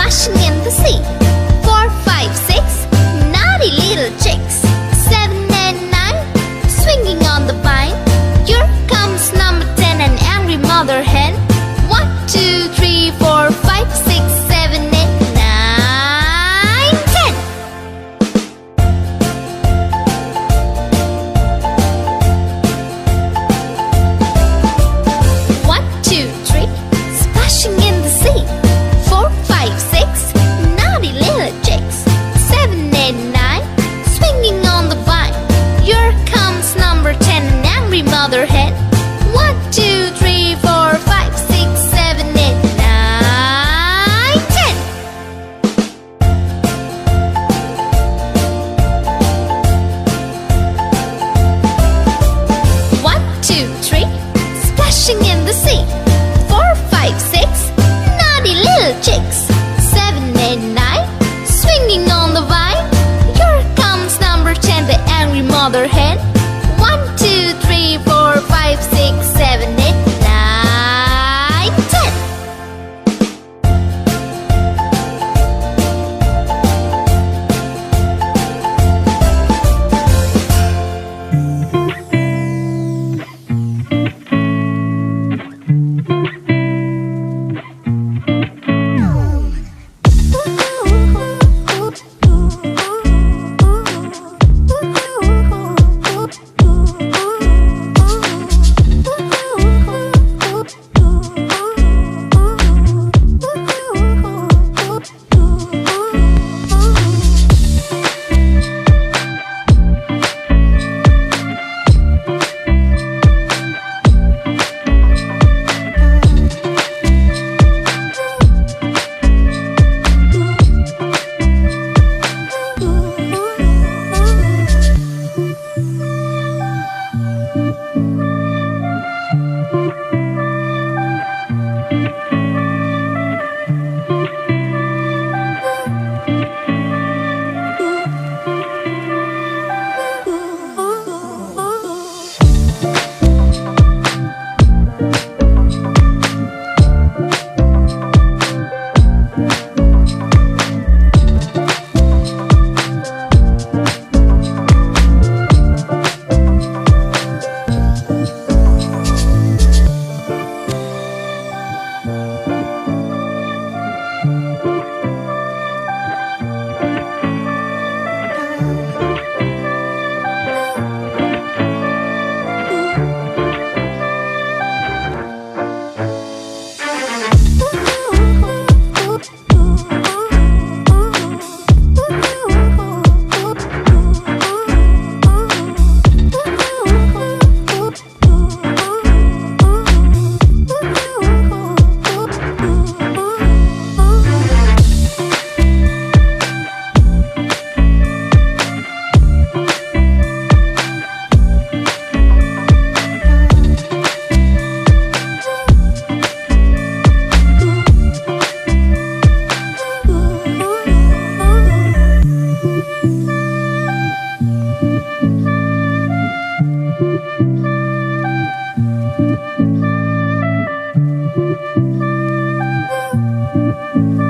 splashing in the sea. 4, 5, 6, naughty little chicks. 7 and 9, swinging on the vine. Here comes number 10, an angry mother hen. 1, 2, 3, 4, 5, 6, 7, 8, 9, 10. 1, 2, 3, splashing in the sea. 4, 5, 6, naughty little chicks. 7, 8, 9, swinging on the vine. Here comes number 10, an angry mother hen. 1, 2, 3, 4, 5, 6, 7, 8, 9, 10. 1, 2, 3, splashing in the sea. 4, 5, 6, naughty little chicks. 7, 8, 9, swinging on the vine. Here comes number 10, the angry mother hen. 1, 2, 3, 4, 5, 6, 7, 8, 9, 10. 嗯。